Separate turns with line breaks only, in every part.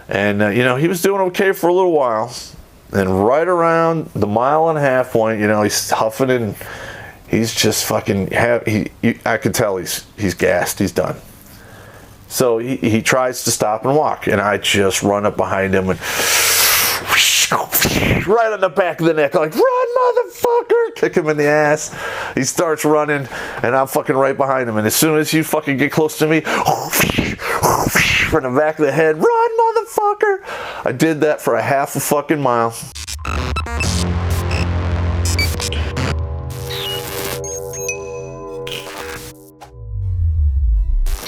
And, he was doing okay for a little while. And right around the 1.5 mile point, he's huffing and he's just fucking, I could tell he's gassed, he's done. So he tries to stop and walk, and I just run up behind him and right on the back of the neck, like, run, motherfucker, kick him in the ass. He starts running, and I'm fucking right behind him. And as soon as you fucking get close to me, from the back of the head, run, motherfucker. I did that for a 1/2 fucking mile.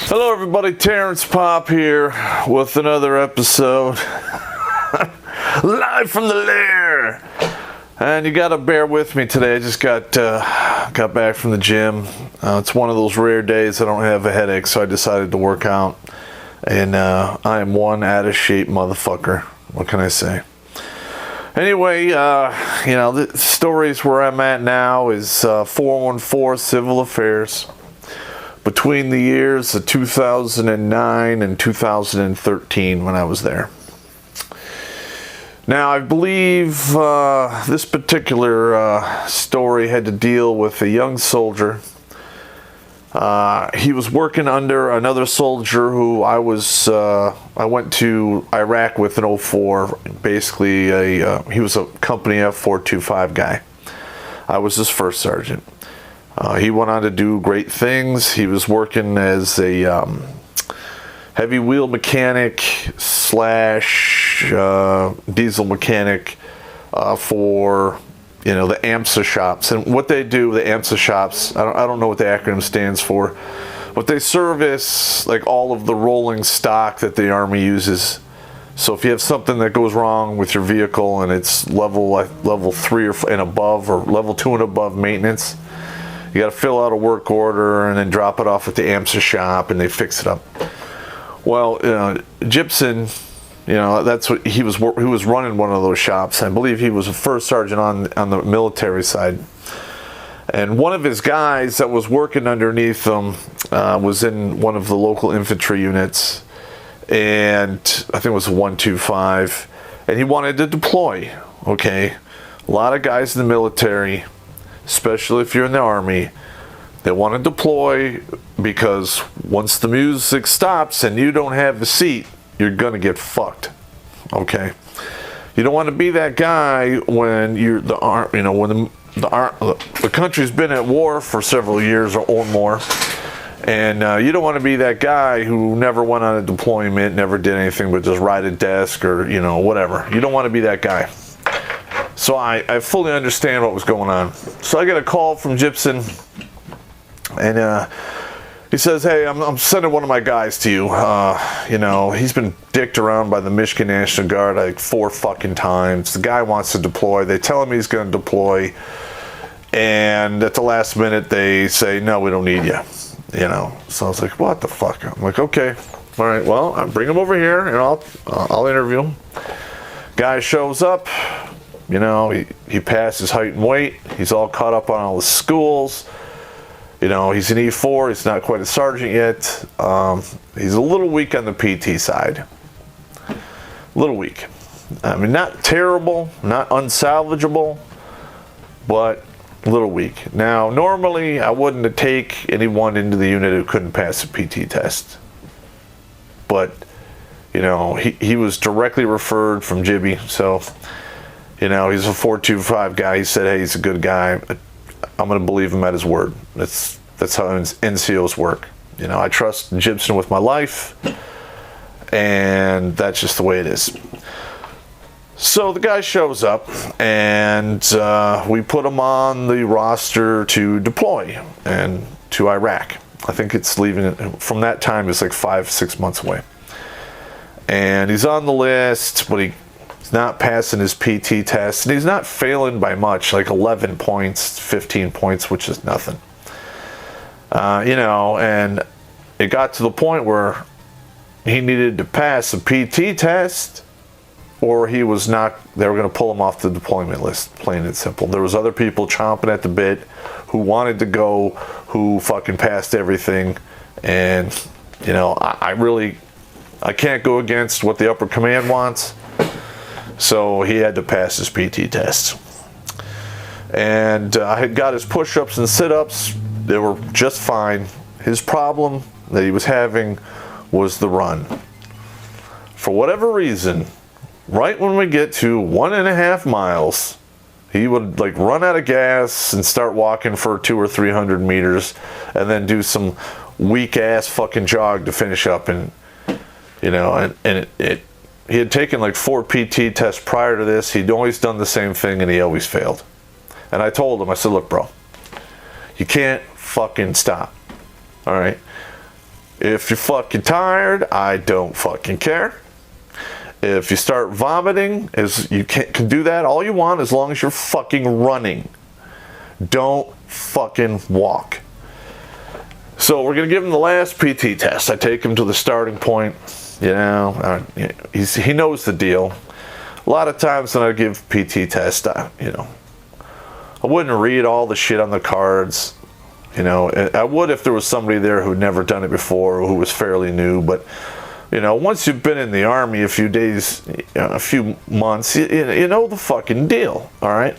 Hello everybody, Terrence Popp here with another episode. Live from the Lair. And you gotta bear with me today. I just got back from the gym. It's one of those rare days I don't have a headache, so I decided to work out. And I am one out of shape motherfucker. What can I say? Anyway, the stories where I'm at now is 414 Civil Affairs. Between the years of 2009 and 2013 when I was there. Now, I believe this particular story had to deal with a young soldier. He was working under another soldier who I went to Iraq with in 2004. Basically, he was a company F425 guy. I was his first sergeant. He went on to do great things. He was working as a heavy wheel mechanic / diesel mechanic for the AMSA shops. And what they do, the AMSA shops, I don't know what the acronym stands for, but they service like all of the rolling stock that the Army uses. So if you have something that goes wrong with your vehicle and it's level 3 and above, or level 2 and above maintenance, you got to fill out a work order and then drop it off at the AMSA shop and they fix it up. Well, Gibson, that's what he was running one of those shops. I believe he was a first sergeant on the military side. And one of his guys that was working underneath him was in one of the local infantry units. And I think it was a 125. And he wanted to deploy, okay? A lot of guys in the military, especially if you're in the Army, they want to deploy because once the music stops and you don't have the seat, you're gonna get fucked. Okay, you don't want to be that guy when the country's been at war for several years or more, and you don't want to be that guy who never went on a deployment, never did anything but just ride a desk or whatever. You don't want to be that guy. So I fully understand what was going on. So I get a call from Gibson, and he says, "Hey, I'm sending one of my guys to you. He's been dicked around by the Michigan National Guard like 4 fucking times. The guy wants to deploy. They tell him he's going to deploy, and at the last minute they say, no, we don't need you. So I was like, what the fuck? I'm like, okay, all right. Well, I'll bring him over here and I'll interview him. Guy shows up. He passed his height and weight. He's all caught up on all the schools. He's an E4. He's not quite a sergeant yet. He's a little weak on the PT side. A little weak. I mean, not terrible, not unsalvageable, but a little weak. Now, normally, I wouldn't take anyone into the unit who couldn't pass a PT test. But, he was directly referred from Jibby, so... he's a 425 guy. He said, hey, he's a good guy. I'm going to believe him at his word. That's how NCOs work. I trust Gibson with my life, and that's just the way it is. So the guy shows up, and we put him on the roster to deploy and to Iraq. I think it's leaving from that time. It's like 5-6 months away. And he's on the list, but he's not passing his PT test, and he's not failing by much, like 11 points, 15 points, which is nothing. And it got to the point where he needed to pass a PT test, or they were going to pull him off the deployment list, plain and simple. There was other people chomping at the bit who wanted to go, who fucking passed everything, and, I really I can't go against what the upper command wants. So he had to pass his PT test. And I had got his push-ups and sit-ups. They were just fine. His problem that he was having was the run. For whatever reason, right when we get to 1.5 miles, he would like run out of gas and start walking for 200 or 300 meters and then do some weak ass fucking jog to finish up. And you know, he had taken like 4 PT tests prior to this. He'd always done the same thing and he always failed. And I told him, I said, look, bro, you can't fucking stop. All right. If you're fucking tired, I don't fucking care. If you start vomiting, you can do that all you want as long as you're fucking running. Don't fucking walk. So we're going to give him the last PT test. I take him to the starting point. You know, he knows the deal. A lot of times when I give PT tests, you know, I wouldn't read all the shit on the cards. You know, I would if there was somebody there who'd never done it before or who was fairly new. But, you know, once you've been in the Army a few days, a few months, you know the fucking deal, all right?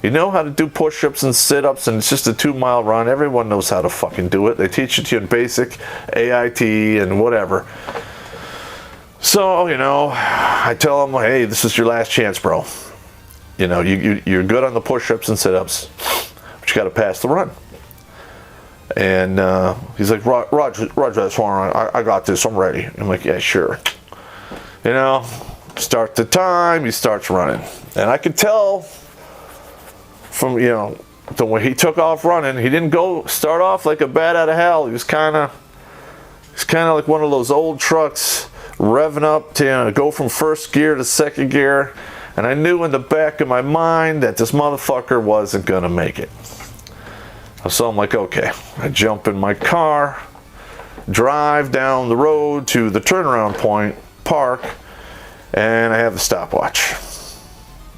You know how to do push-ups and sit-ups, and it's just a 2-mile run. Everyone knows how to fucking do it. They teach it to you in basic, AIT, and whatever. So, you know, I tell them, hey, this is your last chance, bro. You know, you're good on the push-ups and sit-ups, but you got to pass the run. And he's like, Roger, that's fine. I got this. I'm ready. I'm like, yeah, sure. You know, start the time. He starts running. And I could tell from, you know, the way he took off running, he didn't start off like a bat out of hell. He was kind of like one of those old trucks revving up to, you know, go from first gear to second gear. And I knew in the back of my mind that this motherfucker wasn't going to make it. So I'm like, okay. I jump in my car, drive down the road to the turnaround point, park, and I have the stopwatch.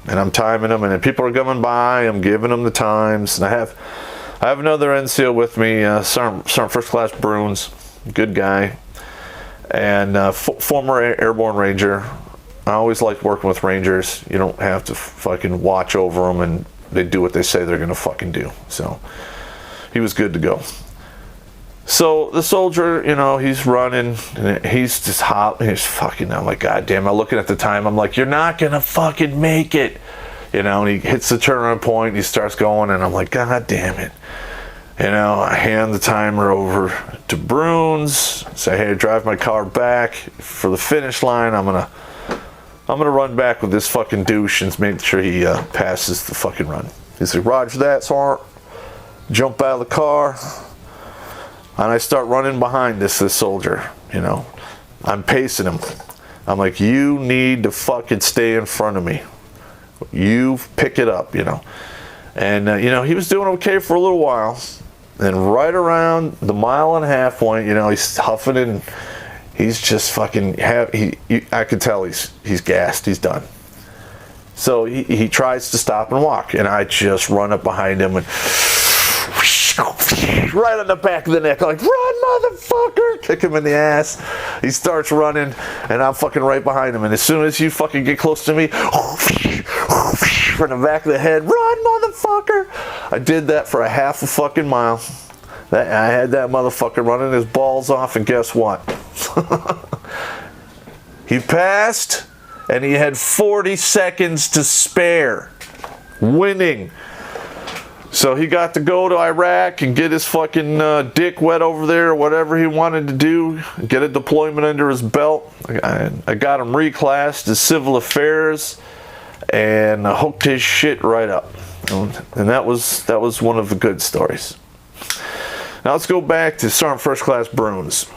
And I'm timing them, and then people are coming by. I'm giving them the times. And I have another NCO with me, Sergeant First Class Bruins, good guy, and former airborne ranger. I always like working with rangers. You don't have to fucking watch over them, and they do what they say they're gonna fucking do. So he was good to go. So the soldier, you know, he's running, and he's just he's fucking, I'm like, God damn, I'm looking at the time, I'm like, you're not gonna fucking make it. You know, and he hits the turnaround point, he starts going, and I'm like, God damn it. You know, I hand the timer over to Bruins, say, hey, drive my car back for the finish line. I'm gonna run back with this fucking douche and make sure he passes the fucking run. He's like, Roger that, Sergeant. Jump out of the car, and I start running behind this soldier. You know, I'm pacing him. I'm like, you need to fucking stay in front of me. You pick it up, you know. And you know, he was doing okay for a little while. And right around the 1.5 mile point, you know, he's huffing and he's just fucking I could tell he's gassed. He's done. So he tries to stop and walk, and I just run up behind him and right on the back of the neck, like, run, motherfucker! Kick him in the ass. He starts running, and I'm fucking right behind him. And as soon as you fucking get close to me, from the back of the head, run, motherfucker! I did that for a 1/2 fucking mile. I had that motherfucker running his balls off, and guess what? He passed, and he had 40 seconds to spare. Winning. So he got to go to Iraq and get his fucking dick wet over there, or whatever he wanted to do, get a deployment under his belt. I got him reclassed as civil affairs, and I hooked his shit right up. And that was one of the good stories. Now let's go back to Sergeant First Class Bruins.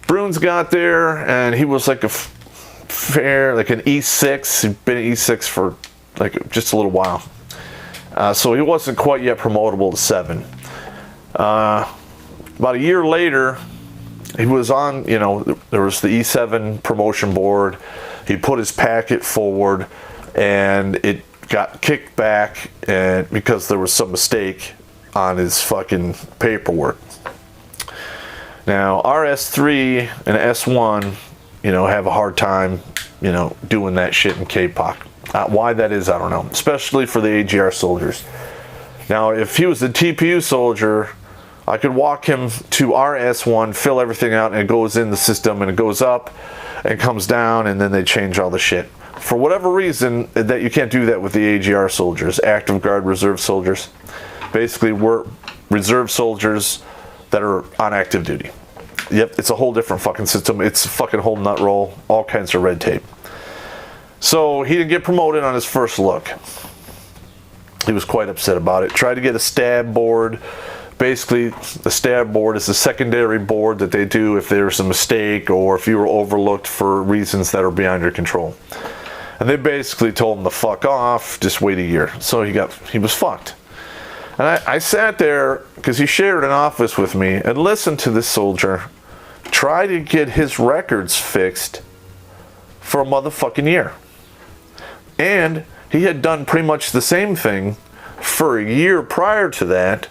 Bruins got there, and he was like an E6. He'd been an E6 for like just a little while. So he wasn't quite yet promotable to 7. About a year later, he was on, you know, there was the E7 promotion board. He put his packet forward, and it got kicked back because there was some mistake on his fucking paperwork. Now, RS3 and S1, you know, have a hard time, you know, doing that shit in KPOC. Why that is, I don't know, especially for the AGR soldiers. Now, if he was a TPU soldier, I could walk him to RS1, fill everything out, and it goes in the system, and it goes up and comes down, and then they change all the shit. For whatever reason, that you can't do that with the AGR soldiers, active guard reserve soldiers. Basically, we're reserve soldiers that are on active duty. Yep, it's a whole different fucking system. It's a fucking whole nut roll, all kinds of red tape. So he didn't get promoted on his first look. He was quite upset about it. Tried to get a stab board. Basically, the stab board is a secondary board that they do if there's a mistake or if you were overlooked for reasons that are beyond your control. And they basically told him to fuck off, just wait a year. So he was fucked. And I sat there, because he shared an office with me, and listened to this soldier try to get his records fixed for a motherfucking year. And he had done pretty much the same thing for a year prior to that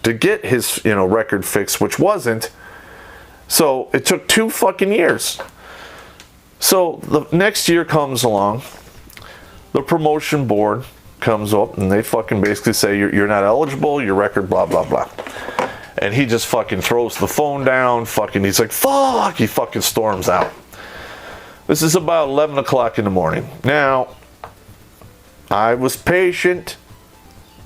to get his, you know, record fixed, which wasn't. So it took 2 fucking years. So the next year comes along, the promotion board comes up, and they fucking basically say you're not eligible, your record, blah blah blah. And he just fucking throws the phone down, fucking, he's like, fuck, he fucking storms out. This is about 11 o'clock in the morning. Now, I was patient.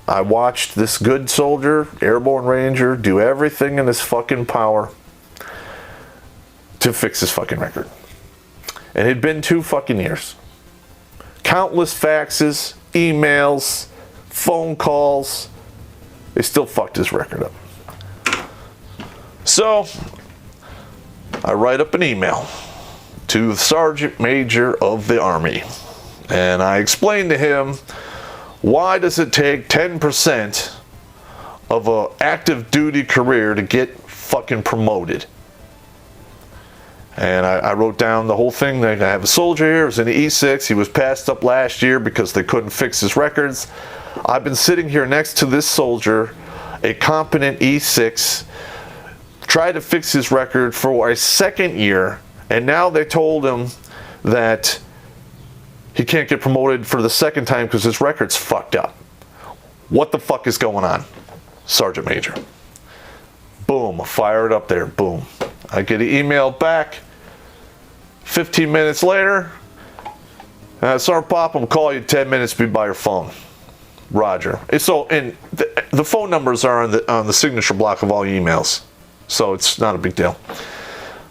I watched this good soldier, airborne ranger, do everything in his fucking power to fix his fucking record. And it had been 2 fucking years. Countless faxes, emails, phone calls. They still fucked his record up. So, I write up an email to the Sergeant Major of the Army. And I explain to him, why does it take 10% of an active duty career to get fucking promoted? And I wrote down the whole thing. I have a soldier here, he was in the E6, he was passed up last year because they couldn't fix his records. I've been sitting here next to this soldier, a competent E6, tried to fix his record for a second year, and now they told him that he can't get promoted for the second time because his record's fucked up. What the fuck is going on, Sergeant Major? Boom, fire it up there, boom. I get an email back 15 minutes later. Sergeant Popp, I'm call you 10 minutes, be by your phone. Roger. So, and the phone numbers are on the signature block of all emails, so it's not a big deal.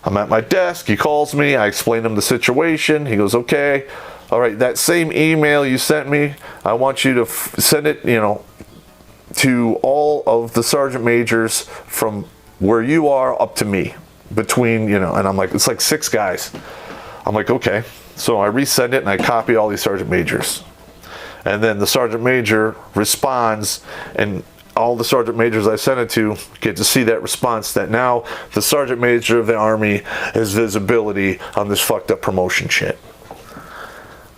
I'm at my desk, he calls me, I explain him the situation, he goes, okay, all right, that same email you sent me, I want you to send it, you know, to all of the sergeant majors from where you are up to me, between, you know, and I'm like, it's like 6 guys. I'm like, okay. So I resend it and I copy all these sergeant majors. And then the sergeant major responds, and all the sergeant majors I sent it to get to see that response, that now the sergeant major of the Army has visibility on this fucked up promotion shit.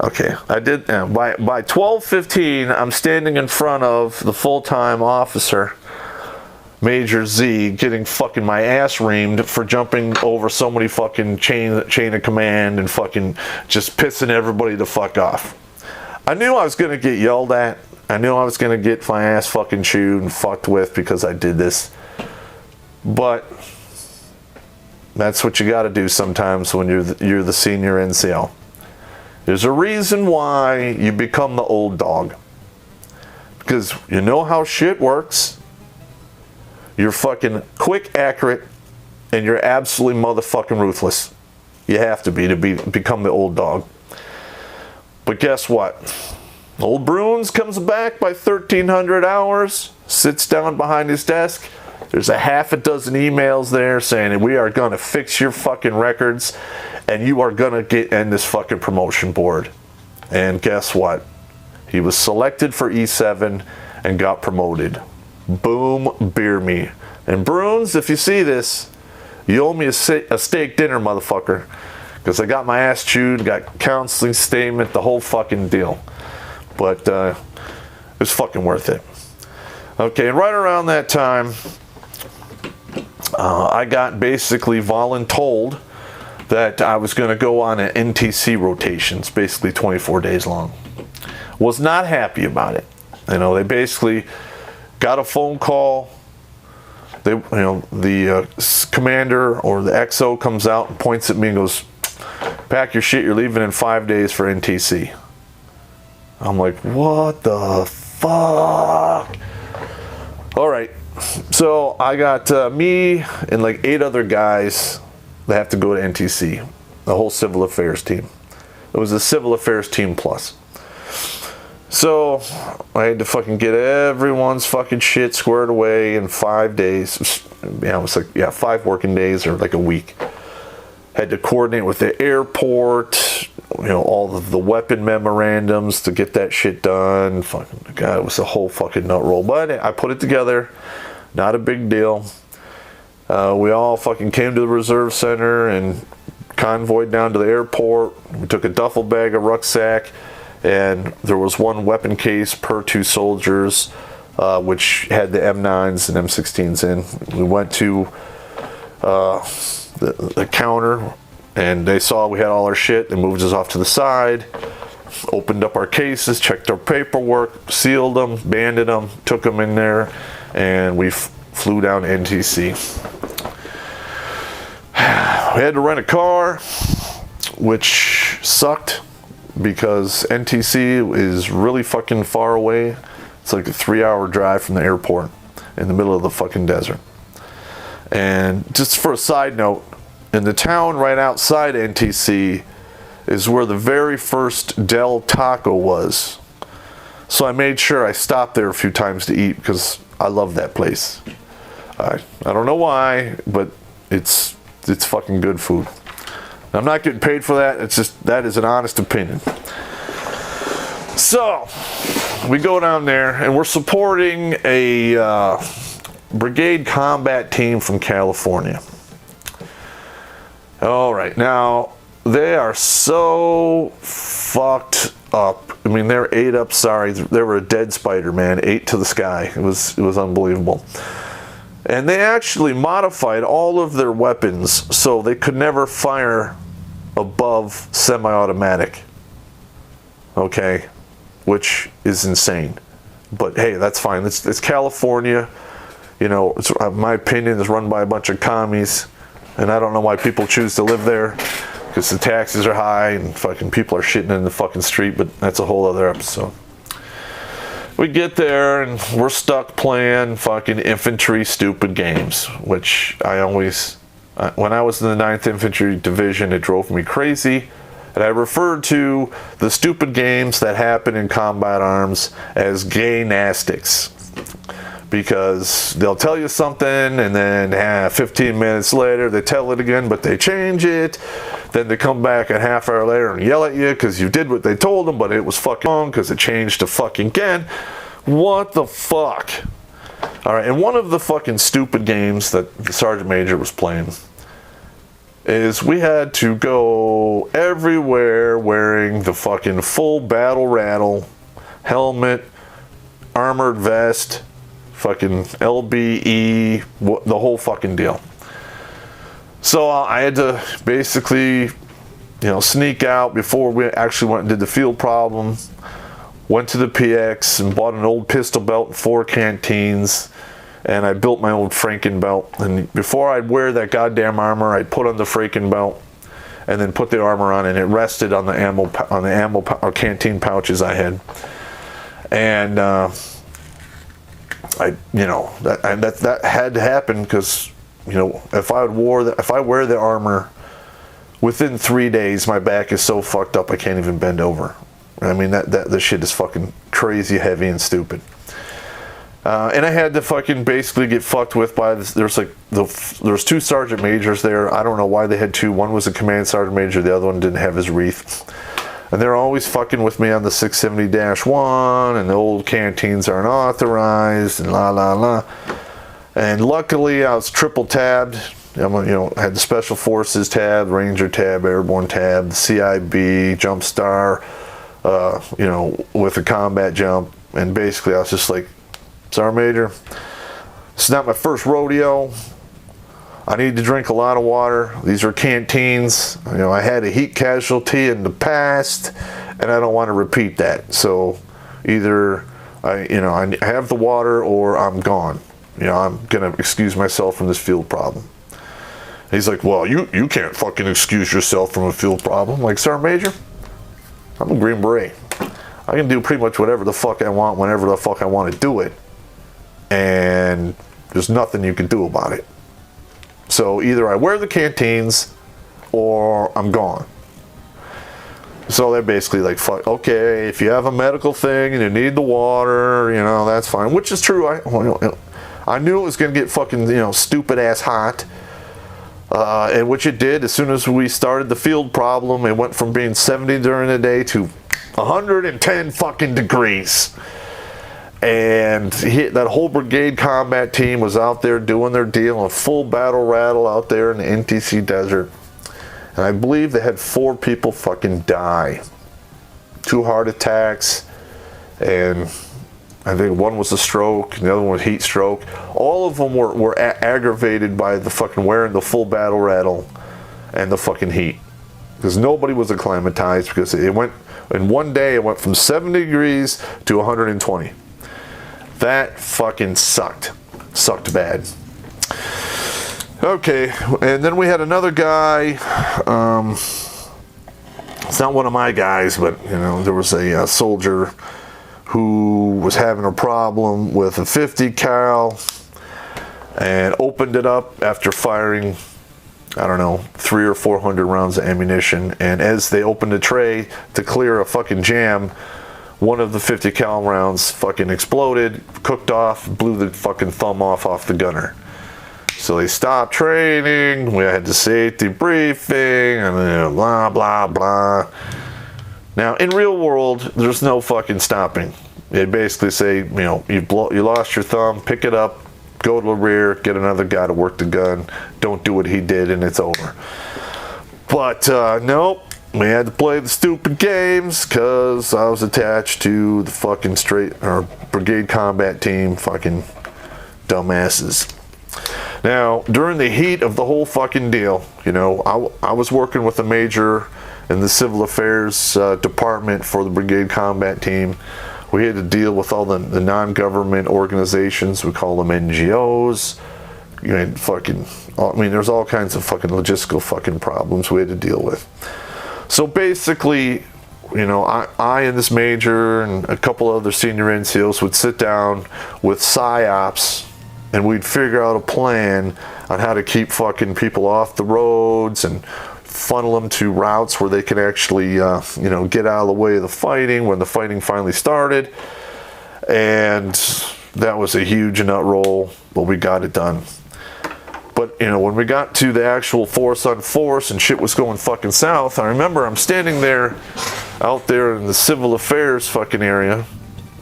Okay, I did, by 12:15, I'm standing in front of the full-time officer, Major Z, getting fucking my ass reamed for jumping over so many fucking chain of command and fucking just pissing everybody the fuck off. I knew I was gonna get yelled at. I knew I was gonna get my ass fucking chewed and fucked with because I did this. But that's what you gotta do sometimes when you're the senior NCO. There's a reason why you become the old dog. Because you know how shit works. You're fucking quick, accurate, and you're absolutely motherfucking ruthless. You have to become the old dog. But guess what? Old Bruins comes back by 1300 hours, sits down behind his desk. There's a half a dozen emails there saying we are going to fix your fucking records and you are going to get in this fucking promotion board. And guess what? He was selected for E7 and got promoted. Boom, beer me. And Bruins, if you see this, you owe me a steak dinner, motherfucker. Because I got my ass chewed, got counseling statement, the whole fucking deal. But it was fucking worth it. Okay, and right around that time, I got basically voluntold that I was going to go on an NTC rotations, basically 24 days long. Was not happy about it. They basically got a phone call. The commander or the XO comes out and points at me and goes, "Pack your shit, you're leaving in 5 days for NTC." I'm like, what the fuck? All right. So I got me and like 8 other guys that have to go to NTC, the whole civil affairs team. It was a civil affairs team plus. So I had to fucking get everyone's fucking shit squared away in 5 days. It was like 5 working days or like a week. Had to coordinate with the airport, all of the weapon memorandums to get that shit done. Fucking God, it was a whole fucking nut roll. But I put it together. Not a big deal. We all fucking came to the reserve center and convoyed down to the airport. We took a duffel bag, a rucksack, and there was 1 weapon case per 2 soldiers, which had the M9s and M16s in. We went to the counter, and they saw we had all our shit. They moved us off to the side, opened up our cases, checked our paperwork, sealed them, banded them, took them in there, and we flew down to NTC. We had to rent a car, which sucked because NTC is really fucking far away. It's like a 3-hour drive from the airport in the middle of the fucking desert. And just for a side note, in the town right outside NTC is where the very first Del Taco was. So I made sure I stopped there a few times to eat because I love that place. I don't know why, but it's fucking good food. I'm not getting paid for that. It's just, that is an honest opinion. So we go down there and we're supporting a Brigade combat team from California. All right, now they are so fucked up. I mean, they're ate up. Sorry, they were a dead spider, man. Ate to the sky. It was unbelievable. And they actually modified all of their weapons so they could never fire above semi-automatic. Okay, which is insane. But hey, that's fine. It's California. It's, my opinion, is run by a bunch of commies, and I don't know why people choose to live there, because the taxes are high and fucking people are shitting in the fucking street, but that's a whole other episode. We get there and we're stuck playing fucking infantry stupid games, which I always, when I was in the 9th Infantry Division, it drove me crazy. And I referred to the stupid games that happen in combat arms as gay-nastics. Because they'll tell you something and then 15 minutes later they tell it again, but they change it. Then they come back a half hour later and yell at you because you did what they told them, but it was fucking wrong because it changed to fucking again. What the fuck? All right, and one of the fucking stupid games that the Sergeant Major was playing is we had to go everywhere wearing the fucking full battle rattle, helmet, armored vest, fucking LBE, the whole fucking deal. So I had to basically, sneak out before we actually went and did the field problem. Went to the PX and bought an old pistol belt and 4 canteens. And I built my old Franken belt. And before I'd wear that goddamn armor, I'd put on the Franken belt and then put the armor on, and it rested on the ammo or canteen pouches I had. And that had to happen because if I wear the armor within 3 days, my back is so fucked up I can't even bend over. I mean that shit is fucking crazy heavy and stupid. And I had to fucking basically get fucked with by this. There's 2 sergeant majors there. I don't know why they had 2. One was a command sergeant major. The other one didn't have his wreath. And they're always fucking with me on the 670-1, and the old canteens aren't authorized, and la la la. And luckily, I was triple tabbed. I had the Special Forces tab, Ranger tab, Airborne tab, the CIB, Jump Star, with a combat jump. And basically, I was just like, Sergeant Major, it's not my first rodeo. I need to drink a lot of water. These are canteens. You know, I had a heat casualty in the past, and I don't want to repeat that. So either I have the water or I'm gone. You know, I'm gonna excuse myself from this field problem. He's like, well, you can't fucking excuse yourself from a field problem. I'm like, Sergeant Major, I'm a Green Beret. I can do pretty much whatever the fuck I want, whenever the fuck I want to do it. And there's nothing you can do about it. So either I wear the canteens or I'm gone. So they're basically like, fuck, okay, if you have a medical thing and you need the water, you know, that's fine. Which is true. I knew it was going to get fucking, you know, stupid ass hot. And which it did. As soon as we started the field problem, it went from being 70 during the day to 110 fucking degrees. And that whole brigade combat team was out there doing their deal, a full battle rattle out there in the NTC desert. And I believe they had 4 people fucking die. 2 heart attacks, and I think one was a stroke, and the other one was heat stroke. All of them were aggravated by the fucking wearing the full battle rattle and the fucking heat. Because nobody was acclimatized, because it went, in one day, it went from 70 degrees to 120. That fucking sucked. Sucked bad. Okay, and then we had another guy, it's not one of my guys, but, you know, there was a soldier who was having a problem with a 50 cal and opened it up after firing, I don't know, 300 or 400 rounds of ammunition. And as they opened the tray to clear a fucking jam, one of the 50 cal rounds fucking exploded, cooked off, blew the fucking thumb off the gunner. So they stopped training, we had the safety briefing, and then blah, blah, blah. Now, in real world, there's no fucking stopping. They basically say, you know, you lost your thumb, pick it up, go to the rear, get another guy to work the gun, don't do what he did, and it's over. But, nope, we had to play the stupid games, because I was attached to the fucking brigade combat team, fucking dumbasses. Now, during the heat of the whole fucking deal, you know, I was working with a major in the civil affairs department for the brigade combat team. We had to deal with all the non-government organizations. We call them NGOs. You know, there's all kinds of fucking logistical fucking problems we had to deal with. So basically, you know, I and this major and a couple other senior NCOs would sit down with PSYOPs, and we'd figure out a plan on how to keep fucking people off the roads and funnel them to routes where they could actually, you know, get out of the way of the fighting when the fighting finally started. And that was a huge nut roll, but we got it done. But, you know, when we got to the actual force on force and shit was going fucking south, I remember I'm standing there out there in the civil affairs fucking area,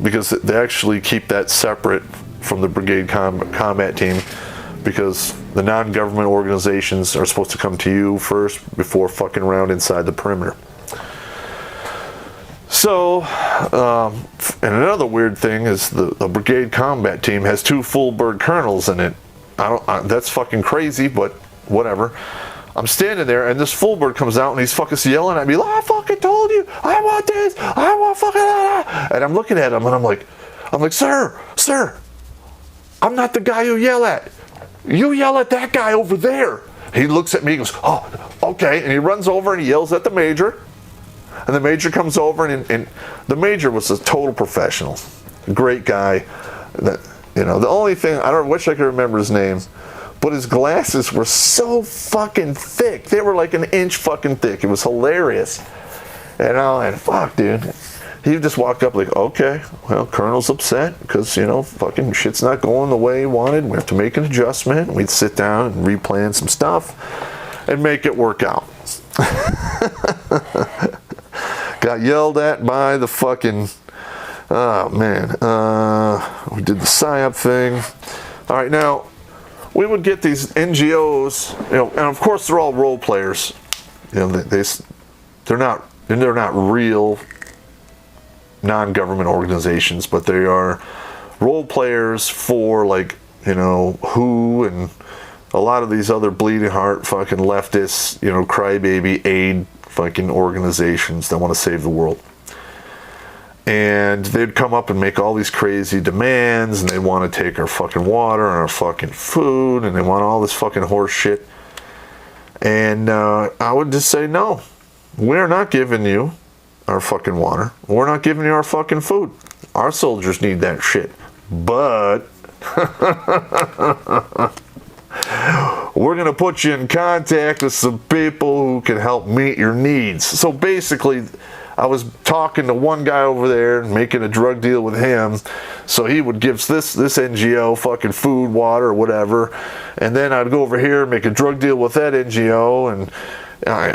because they actually keep that separate from the brigade combat team, because the non-government organizations are supposed to come to you first before fucking around inside the perimeter. So, and another weird thing is the brigade combat team has 2 full bird colonels in it. That's fucking crazy, but whatever. I'm standing there, and this full bird comes out, and he's fucking yelling at me, I fucking told you, I want this, I want fucking that. And I'm looking at him, and I'm like, sir, I'm not the guy you yell at. You yell at that guy over there. He looks at me and goes, oh, okay. And he runs over and he yells at the major. And the major comes over, and the major was a total professional. Great guy. You know, the only thing, I wish I could remember his name, but his glasses were so fucking thick. They were like an inch fucking thick. It was hilarious. And I went, fuck, dude. He just walked up like, okay, well, Colonel's upset because, you know, fucking shit's not going the way he wanted. We have to make an adjustment. We'd sit down and replan some stuff and make it work out. Got yelled at by the fucking, oh man, we did the PSYOP thing. All right, now, we would get these NGOs, you know, and of course they're all role players. You know, they're not real non-government organizations, but they are role players for, like, you know, WHO and a lot of these other bleeding heart fucking leftists, you know, crybaby aid fucking organizations that want to save the world. And they'd come up and make all these crazy demands, and they want to take our fucking water and our fucking food, and they want all this fucking horse shit. And I would just say, no, we're not giving you our fucking water. We're not giving you our fucking food. Our soldiers need that shit. But we're going to put you in contact with some people who can help meet your needs. So basically, I was talking to one guy over there and making a drug deal with him. So he would give this NGO fucking food, water, or whatever. And then I'd go over here and make a drug deal with that NGO. And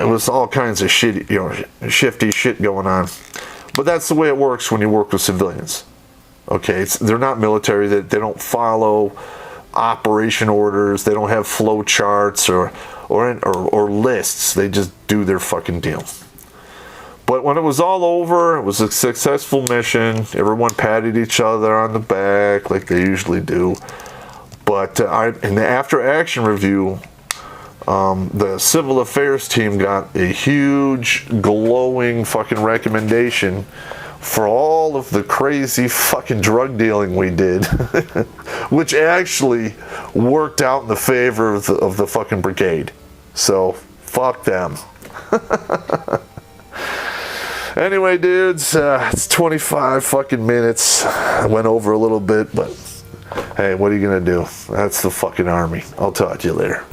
it was all kinds of shit, you know, shifty shit going on. But that's the way it works when you work with civilians. Okay, they're not military. They don't follow operation orders. They don't have flow charts or lists. They just do their fucking deal. But when it was all over, it was a successful mission. Everyone patted each other on the back like they usually do. But in the after action review, the civil affairs team got a huge, glowing fucking recommendation for all of the crazy fucking drug dealing we did, which actually worked out in the favor of the fucking brigade. So, fuck them. Anyway, dudes, it's 25 fucking minutes. I went over a little bit, but hey, what are you gonna do? That's the fucking Army. I'll talk to you later.